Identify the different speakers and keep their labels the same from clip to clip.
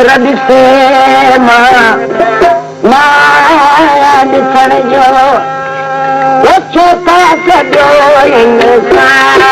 Speaker 1: रब से माया ॾिसण जो छो था कढो इंसान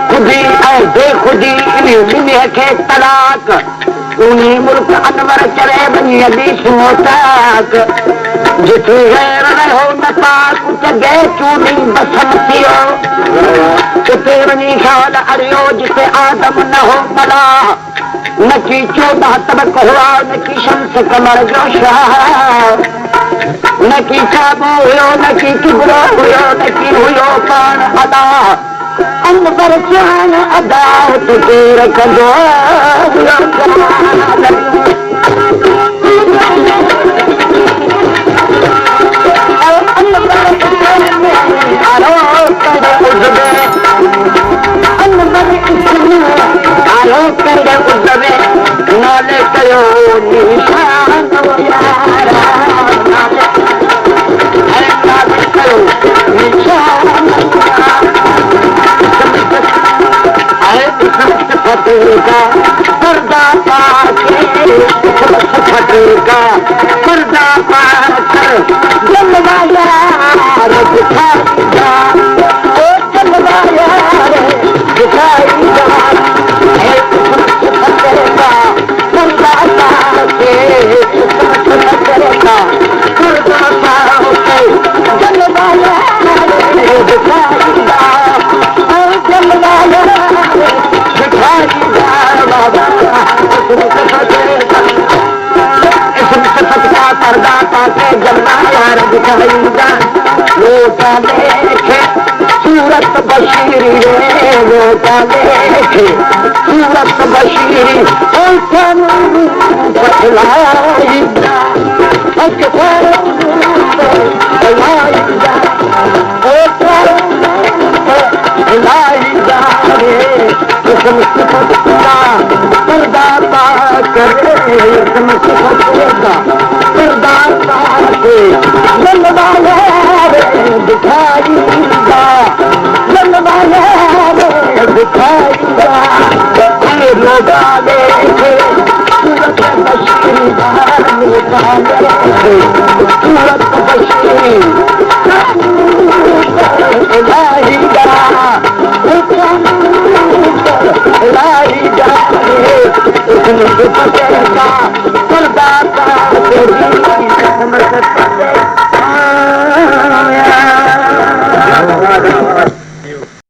Speaker 1: खुदी ऐं बेखुदी इन ॿिन्ही खे तलाक उन्हीं मुल्क अनवर चले बनी हदीस मोहताक जिथे गैर रहो न पाक जगे चूनी बसमतियो जिथे बनी ख्याल अड़ियो जिथे आदम न हो मला न की 14 तबक हुआ न की शम्स कमर जो शाह न की काबू हुयो न की किबरो हुयो न की हुयो पान अदा अनवर जान अदा तुझे रखंदो नाले कयो निशान फतेगा पर्दा पाके फतेगा पर्दा पाकर जलवा यार दिखाएगा ओ जलवा यार दिखाएगा फतेगा पर्दा पाके फतेगा पर्दा पाके जलवा यार दिखाएगा ओ जलवा यार पर्दा पाके जलवा यार दिखाएगा लोटा देखे सूरत बशीरी रे लोटा देखे सूरत बशीरी बतलाएगा पर्दा पाकर पर्दा पाके जलवा यार दिखाएगा जलवा यार दिखाएगा लोगा देखे सूरत बशीरी लोगा देखे सूरत बशीरी लाएगा